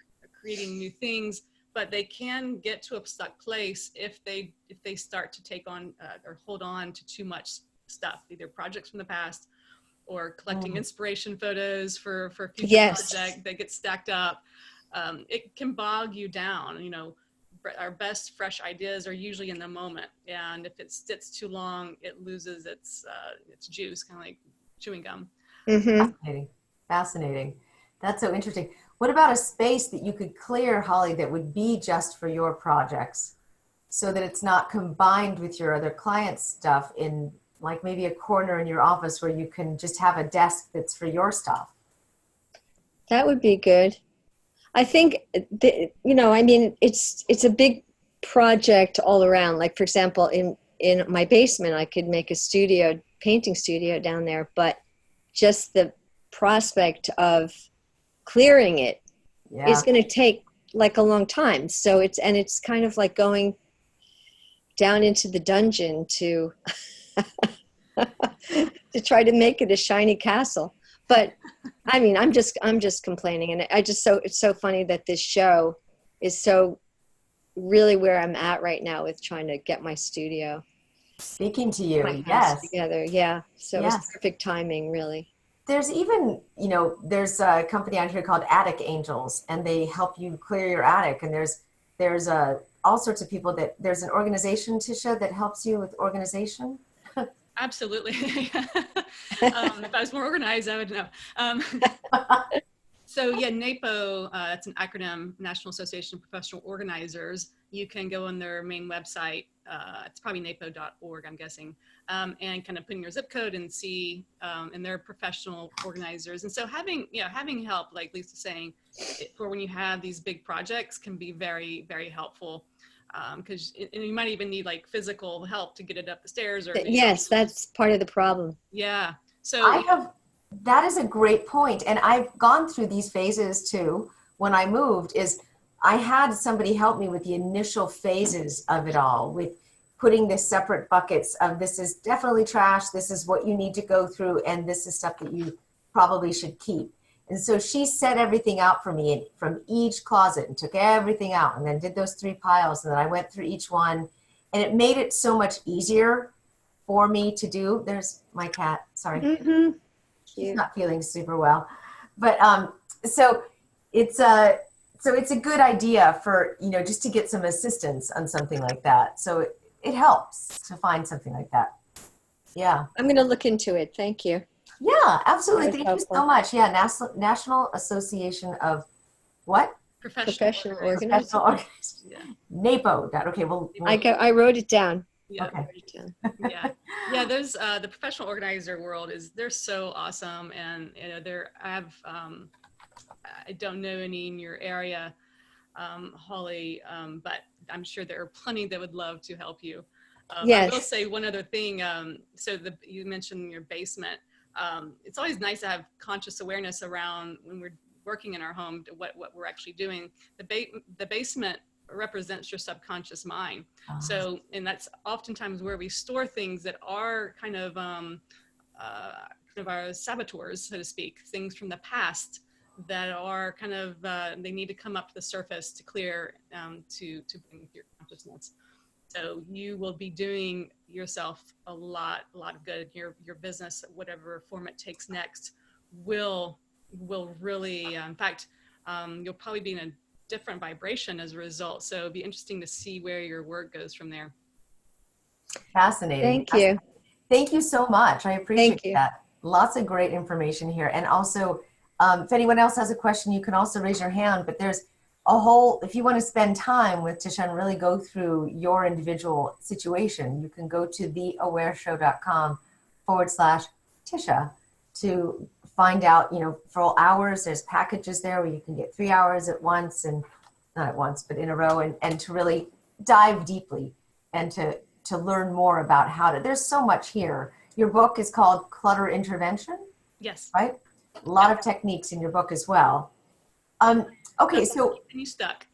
creating new things, but they can get to a stuck place if they start to take on or hold on to too much stuff, either projects from the past or collecting inspiration photos for future projects that get stacked up. It can bog you down. Our best fresh ideas are usually in the moment, and if it sits too long, it loses its juice, kind of like chewing gum. Mm-hmm. Fascinating. That's so interesting. What about a space that you could clear, Holly, that would be just for your projects, so that it's not combined with your other clients' stuff, in like maybe a corner in your office where you can just have a desk that's for your stuff? That would be good. I think, it's a big project all around. Like, for example, in my basement, I could make a painting studio down there, but just the prospect of clearing it is going to take like a long time. So it's kind of like going down into the dungeon to to try to make it a shiny castle. But I'm just complaining, and it's so funny that this show is so really where I'm at right now with trying to get my studio speaking to you. Yes. Together. Yeah. So it's perfect timing, really. There's even, there's a company out here called Attic Angels, and they help you clear your attic. And there's all sorts of people there's an organization, Tisha, that helps you with organization. Absolutely. If I was more organized, I would know. So yeah, NAPO, it's an acronym, National Association of Professional Organizers. You can go on their main website. It's probably napo.org, I'm guessing, and kind of put in your zip code and see, and they're professional organizers. And so having help, like Lisa's saying, for when you have these big projects can be very, very helpful. Because you might even need like physical help to get it up the stairs. Yes, that's part of the problem. Yeah. So that is a great point. And I've gone through these phases too. When I moved, I had somebody help me with the initial phases of it all, with putting the separate buckets of this is definitely trash, this is what you need to go through, and this is stuff that you probably should keep. And so she set everything out for me from each closet and took everything out and then did those 3 piles. And then I went through each one, and it made it so much easier for me to do. There's my cat. Sorry. Mm-hmm. She's not feeling super well. But so it's a good idea for, just to get some assistance on something like that. So it helps to find something like that. Yeah. I'm going to look into it. Thank you. Yeah, absolutely. Thank you helpful. so much. Yeah, National Association of what? Professional organizers. Professional Organizers. Yeah. NAPO. Okay, well, I wrote it down. Yeah. okay. I wrote it down. Yeah. Those the professional organizer world they're so awesome, and I don't know any in your area, Holly, but I'm sure there are plenty that would love to help you. Yes. I will say one other thing. You mentioned your basement. It's always nice to have conscious awareness around when we're working in our home to what we're actually doing. The basement represents your subconscious mind. So, and that's oftentimes where we store things that are kind of our saboteurs, so to speak, things from the past that are kind of, they need to come up to the surface to clear, to bring your consciousness. So you will be doing yourself a lot of good. Your business, whatever form it takes next, will really, in fact, you'll probably be in a different vibration as a result. So it'll be interesting to see where your work goes from there. Fascinating. Thank you. Thank you so much. I appreciate you. that. Lots of great information here. And also, if anyone else has a question, you can also raise your hand, but there's if you want to spend time with Tisha and really go through your individual situation, you can go to theawareshow.com/Tisha to find out, for hours. There's packages there where you can get 3 hours at once, and not at once, but in a row, and to really dive deeply and to learn more about there's so much here. Your book is called Clutter Intervention. Yes. Right? A lot of techniques in your book as well. Okay, so you stuck.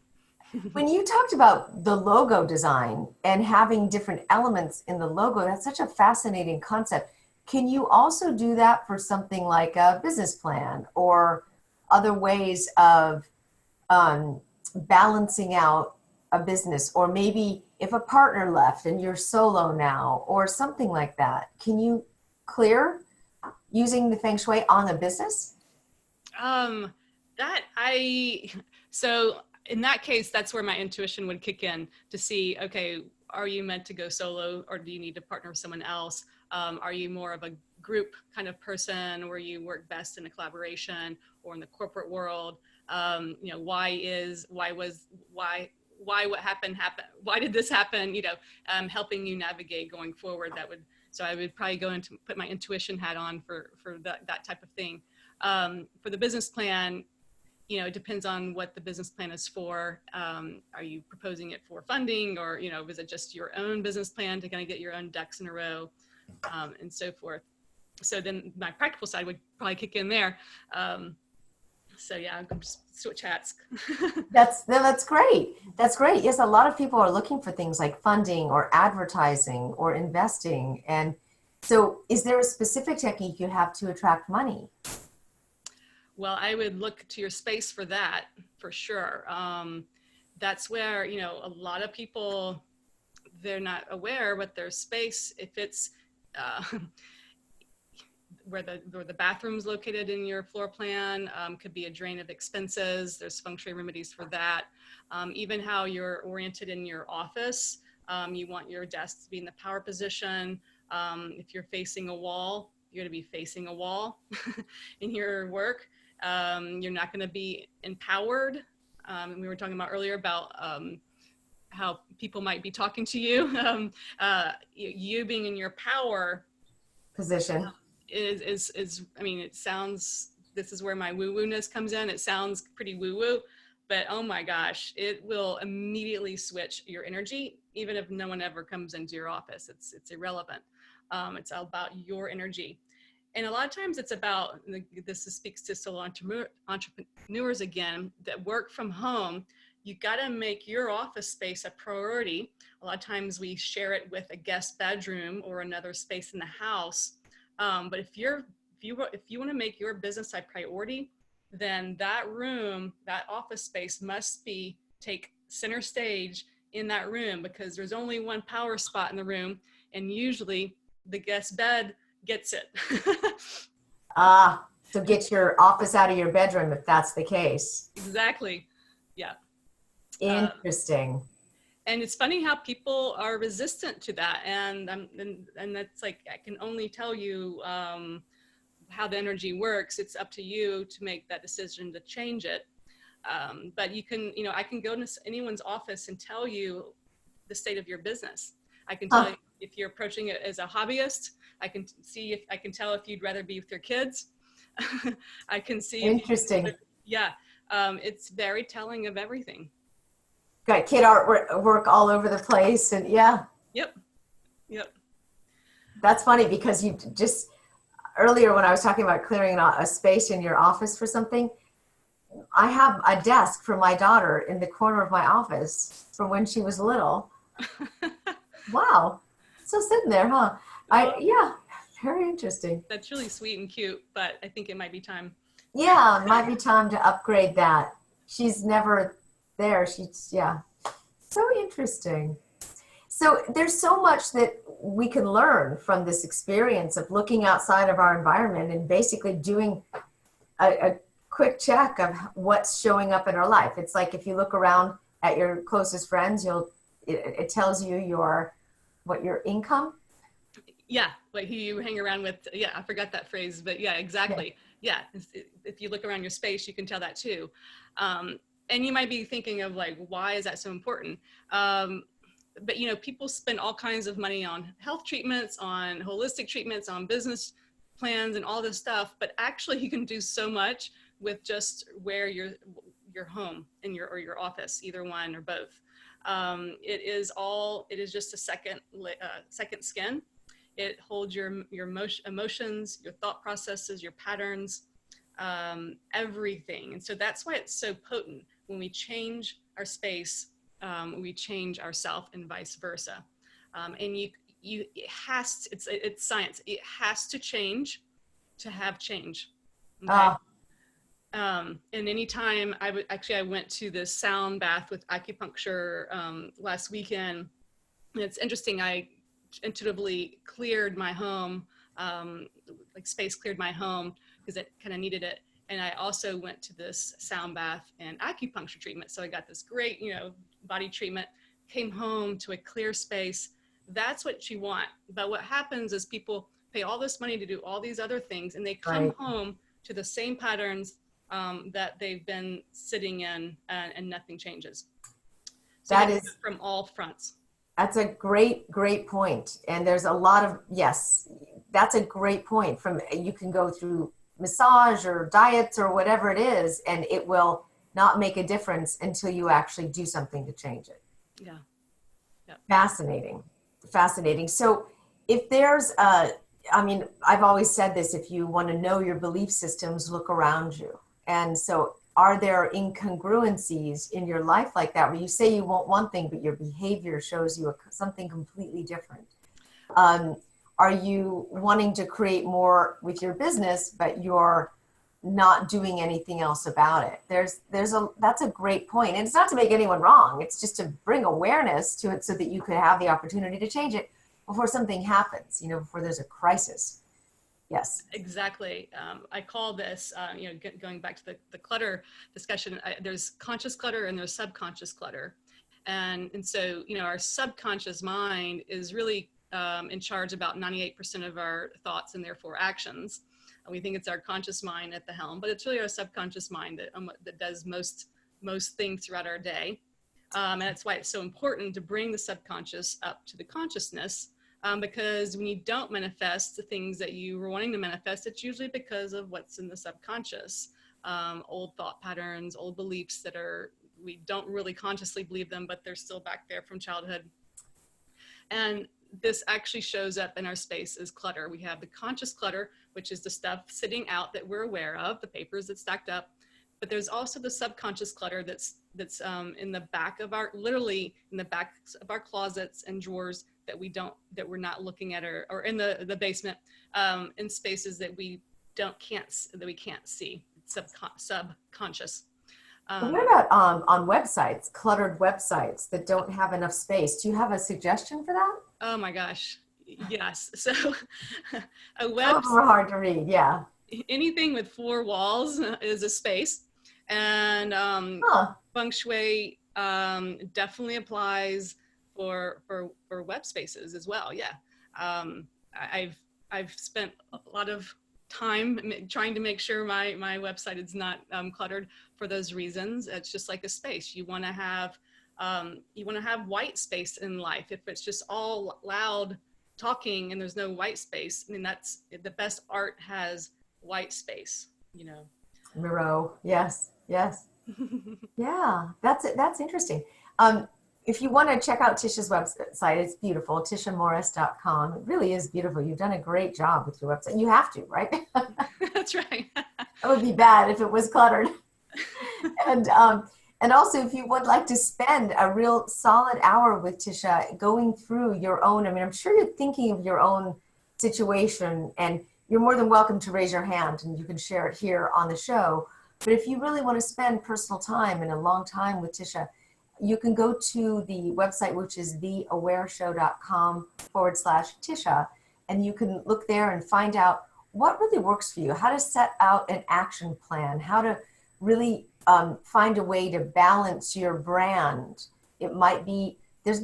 when you talked about the logo design and having different elements in the logo, that's such a fascinating concept. Can you also do that for something like a business plan or other ways of balancing out a business, or maybe if a partner left and you're solo now or something like that? Can you clear using the Feng Shui on a business? So in that case, that's where my intuition would kick in to see, okay, are you meant to go solo, or do you need to partner with someone else? Are you more of a group kind of person where you work best in a collaboration, or in the corporate world? Why what happened? Why did this happen? Helping you navigate going forward. So I would probably go into put my intuition hat on for that type of thing. For the business plan, it depends on what the business plan is for. Are you proposing it for funding, or, is it just your own business plan to kind of get your own ducks in a row, and so forth. So then my practical side would probably kick in there. So yeah, I'm just switch hats. That's great. That's great. Yes, a lot of people are looking for things like funding or advertising or investing. And so is there a specific technique you have to attract money? Well, I would look to your space for that, for sure. That's where, a lot of people, they're not aware what their space, if it's where the bathroom's located in your floor plan, could be a drain of expenses. There's Feng Shui remedies for that. Even how you're oriented in your office. You want your desk to be in the power position. If you're facing a wall, you're going to be facing a wall in your work. You're not going to be empowered. We were talking about earlier about how people might be talking to you. You being in your power Position. Is it sounds, this is where my woo-woo-ness comes in. It sounds pretty woo-woo, but oh my gosh, it will immediately switch your energy, even if no one ever comes into your office. It's irrelevant. It's all about your energy. And a lot of times it's about, this speaks to solo entrepreneurs again, that work from home. You got to make your office space a priority. A lot of times we share it with a guest bedroom or another space in the house. But if you want to make your business a priority, then that room, that office space must take center stage in that room, because there's only one power spot in the room, and usually the guest bed gets it. So get your office out of your bedroom if that's the case. Exactly. Yeah. Interesting. And it's funny how people are resistant to that. And that's like, I can only tell you how the energy works. It's up to you to make that decision to change it. But you can, I can go into anyone's office and tell you the state of your business. I can tell you if you're approaching it as a hobbyist. I can tell if you'd rather be with your kids. I can see. Interesting. It's very telling of everything. Got kid artwork all over the place, and yeah. Yep. That's funny, because you just earlier when I was talking about clearing a space in your office for something, I have a desk for my daughter in the corner of my office from when she was little. Wow. Still sitting there, huh? Yeah, very interesting. That's really sweet and cute, but I think it might be time. Yeah, it might be time to upgrade that. She's never there. So interesting. So there's so much that we can learn from this experience of looking outside of our environment and basically doing a quick check of what's showing up in our life. It's like if you look around at your closest friends, it tells you your income. Yeah, like who you hang around with. Yeah, I forgot that phrase, but yeah, exactly. Yeah, if you look around your space, you can tell that too. And you might be thinking of like, why is that so important? But people spend all kinds of money on health treatments, on holistic treatments, on business plans, and all this stuff. But actually, you can do so much with just where your home and your office, either one or both. It is just a second skin. It holds your emotions, your thought processes, your patterns, everything. And so that's why it's so potent. When we change our space, we change ourselves, and vice versa. And it's science. It has to change to have change. Okay? And anytime I went to this sound bath with acupuncture last weekend. And it's interesting. I intuitively cleared my home, space cleared my home because it kind of needed it. And I also went to this sound bath and acupuncture treatment. So I got this great, body treatment, came home to a clear space. That's what you want. But what happens is people pay all this money to do all these other things, and they come home to the same patterns that they've been sitting in, and nothing changes. So that is from all fronts. That's a great point. And there's a lot of, that's a great point. You can go through massage or diets or whatever it is, and it will not make a difference until you actually do something to change it. Yeah. Yep. Fascinating. So if there's I've always said this, if you want to know your belief systems, look around you. And so are there incongruencies in your life like that, where you say you want one thing, but your behavior shows you something completely different? Are you wanting to create more with your business, but you're not doing anything else about it? That's a great point. And it's not to make anyone wrong. It's just to bring awareness to it so that you could have the opportunity to change it before something happens, before there's a crisis. Yes. Exactly. I call this, going back to the clutter discussion, there's conscious clutter and there's subconscious clutter. And so, our subconscious mind is really in charge about 98% of our thoughts and therefore actions. And we think it's our conscious mind at the helm, but it's really our subconscious mind that does most things throughout our day. And that's why it's so important to bring the subconscious up to the consciousness. Because when you don't manifest the things that you were wanting to manifest, it's usually because of what's in the subconscious. Old thought patterns, old beliefs we don't really consciously believe them, but they're still back there from childhood. And this actually shows up in our space as clutter. We have the conscious clutter, which is the stuff sitting out that we're aware of, the papers that stacked up. But there's also the subconscious clutter that's in the back of literally in the backs of our closets and drawers that we're not looking at, or in the basement, in spaces that we can't see. subconscious. What about on websites, cluttered websites that don't have enough space? Do you have a suggestion for that? Oh my gosh. Yes. So a Some web, of them are hard to read. Yeah. anything with 4 walls is a space. And Huh. Feng Shui definitely applies for web spaces as well. Yeah. I've spent a lot of time trying to make sure my website is not cluttered for those reasons. It's just like a space. You want to have white space in life. If it's just all loud talking and there's no white space, I mean, that's the best art has white space, you know. Miro. Yes. Yes. Yeah. That's interesting. If you want to check out Tisha's website, it's beautiful. TishaMorris.com. It really is beautiful. You've done a great job with your website. You have to, right? That's right. It would be bad if it was cluttered. And also, if you would like to spend a real solid hour with Tisha going through your own, I mean, I'm sure you're thinking of your own situation, and you're more than welcome to raise your hand and you can share it here on the show. But if you really want to spend personal time and a long time with Tisha, you can go to the website, which is theawareshow.com/Tisha, and you can look there and find out what really works for you, how to set out an action plan, how to really find a way to balance your brand. It might be, there's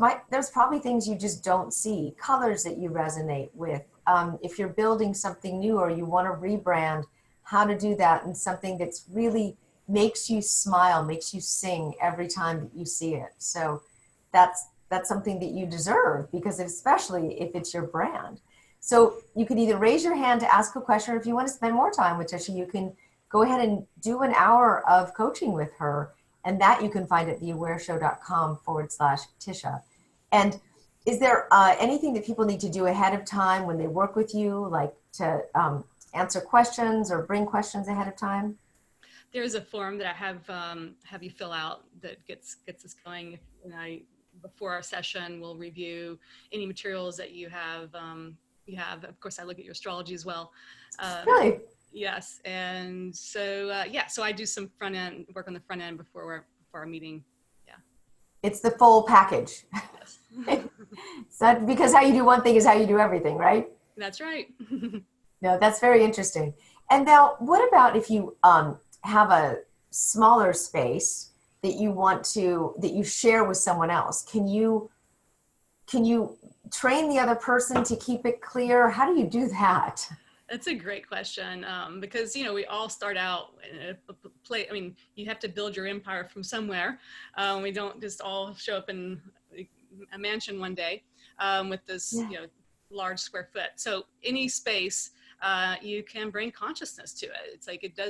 probably things you just don't see, colors that you resonate with. If you're building something new or you want to rebrand, how to do that in something that's really makes you smile, makes you sing every time that you see it. So that's something that you deserve, because especially if it's your brand. So you can either raise your hand to ask a question, or if you want to spend more time with Tisha, you can go ahead and do an hour of coaching with her. And that you can find at theawareshow.com/Tisha. And is there anything that people need to do ahead of time when they work with you, like to answer questions or bring questions ahead of time? There's a form that I have you fill out that gets us going. And before our session, we'll review any materials that you have. Of course, I look at your astrology as well. Really? Yes, and so so I do some front end work on the front end before our meeting. Yeah, it's the full package. Yes. So because how you do one thing is how you do everything, right? That's right. No, that's very interesting. And now, what about if you have a smaller space that you share with someone else? Can you train the other person to keep it clear? How do you do that? That's a great question, because we all start out in a place. I mean, you have to build your empire from somewhere. We don't just all show up in a mansion one day with this large square foot. So any space you can bring consciousness to it. It's like it's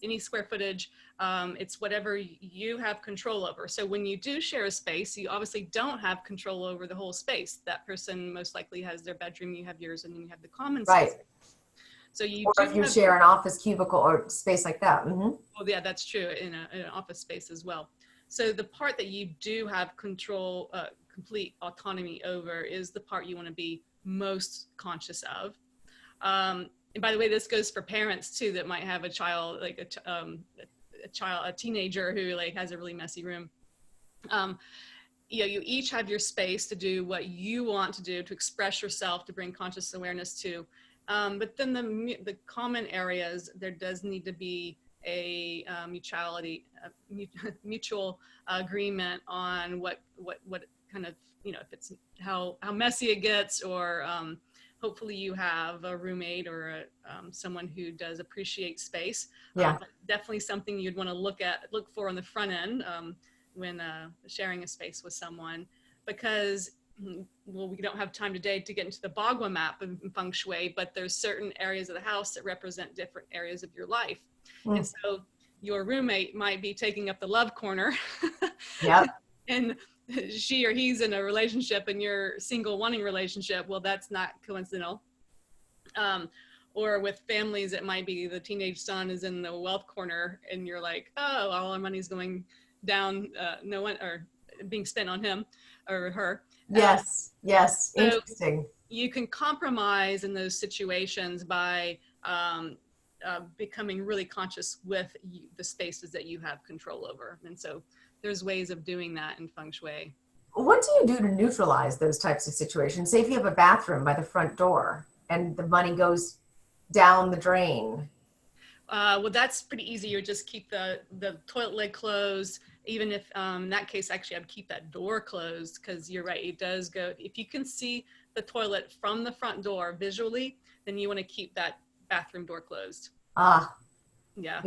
any square footage. It's whatever you have control over. So when you do share a space, you obviously don't have control over the whole space. That person most likely has their bedroom, you have yours, and then you have the common space. Right. So or if you share an office cubicle or space like that. Mm-hmm. Well, yeah, that's true in an office space as well. So the part that you do have control, complete autonomy over, is the part you want to be most conscious of. And by the way, this goes for parents too that might have a child, like a teenager who like has a really messy room. You each have your space to do what you want to do, to express yourself, to bring conscious awareness to. But then the common areas, there does need to be a mutual agreement on what kind of, if it's how messy it gets, or hopefully you have a roommate or someone who does appreciate space. Yeah. Definitely something you'd want to look for on the front end when sharing a space with someone, because we don't have time today to get into the Bagua map in Feng Shui, but there's certain areas of the house that represent different areas of your life. And so your roommate might be taking up the love corner. Yeah. And she or he's in a relationship and you're single wanting a relationship. Well, that's not coincidental. Or with families, it might be the teenage son is in the wealth corner and you're like, oh, all our money's going down, no one, or being spent on him or her. Yes. Yes. So interesting. you can compromise in those situations by becoming really conscious with the spaces that you have control over. And so there's ways of doing that in Feng Shui. What do you do to neutralize those types of situations? Say if you have a bathroom by the front door and the money goes down the drain. Well, that's pretty easy. You just keep the toilet lid closed. Even if in that case, actually, I'd keep that door closed, because you're right, it does go. If you can see the toilet from the front door visually, then you want to keep that bathroom door closed. Ah, yeah.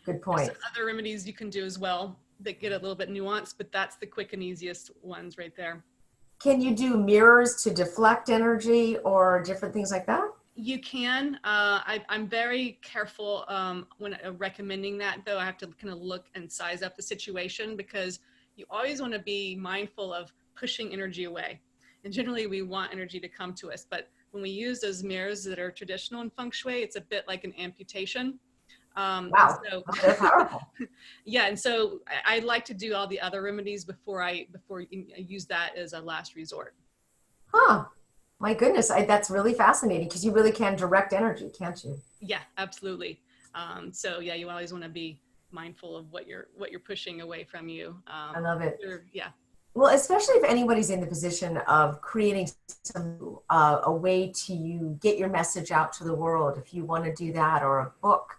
Good point. There's other remedies you can do as well that get a little bit nuanced, but that's the quick and easiest ones right there. Can you do mirrors to deflect energy or different things like that? You can. I'm very careful when recommending that, though. I have to kind of look and size up the situation, because you always want to be mindful of pushing energy away. And generally we want energy to come to us. But when we use those mirrors that are traditional in Feng Shui, it's a bit like an amputation. Wow, so, they're powerful. Yeah, and so I like to do all the other remedies before I use that as a last resort. Huh. My goodness, that's really fascinating, because you really can direct energy, can't you? Yeah, absolutely. So yeah, you always want to be mindful of what you're pushing away from you. I love it. Yeah. Well, especially if anybody's in the position of creating a way to get your message out to the world, if you want to do that, or a book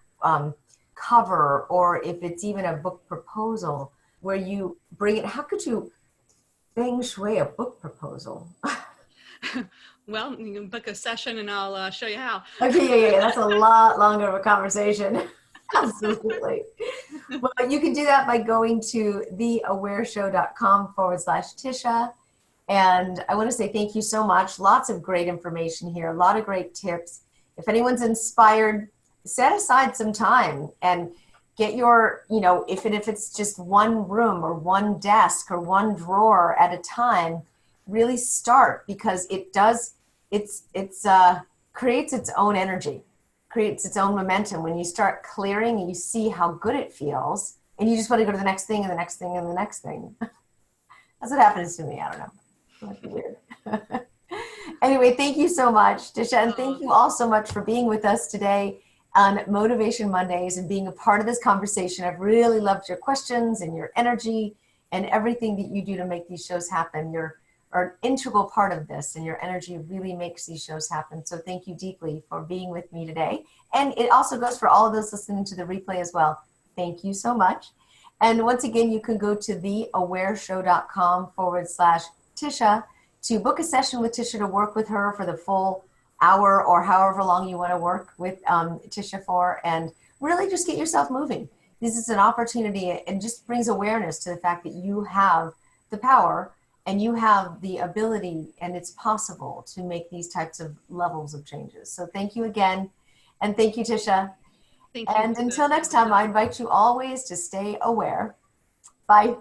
cover, or if it's even a book proposal where you bring it, how could you Feng Shui a book proposal? Well, you can book a session and I'll show you how. Okay, yeah. That's a lot longer of a conversation. Absolutely. Well, you can do that by going to theawareshow.com/Tisha. And I want to say thank you so much. Lots of great information here, a lot of great tips. If anyone's inspired, set aside some time and get your, if it's just one room or one desk or one drawer at a time, really start, because it creates its own energy, creates its own momentum. When you start clearing and you see how good it feels, and you just want to go to the next thing and the next thing and the next thing. That's what happens to me. I don't know. That's weird. Anyway, thank you so much, Tisha. And thank you all so much for being with us today on Motivation Mondays and being a part of this conversation. I've really loved your questions and your energy and everything that you do to make these shows happen. You're an integral part of this, and your energy really makes these shows happen. So thank you deeply for being with me today. And it also goes for all of those listening to the replay as well. Thank you so much. And once again, you can go to theawareshow.com/Tisha to book a session with Tisha, to work with her for the full hour or however long you want to work with Tisha for, and really just get yourself moving. This is an opportunity, and just brings awareness to the fact that you have the power and you have the ability, and it's possible to make these types of levels of changes. So thank you again. And thank you, Tisha. Thank you. And until next time, I invite you always to stay aware. Bye.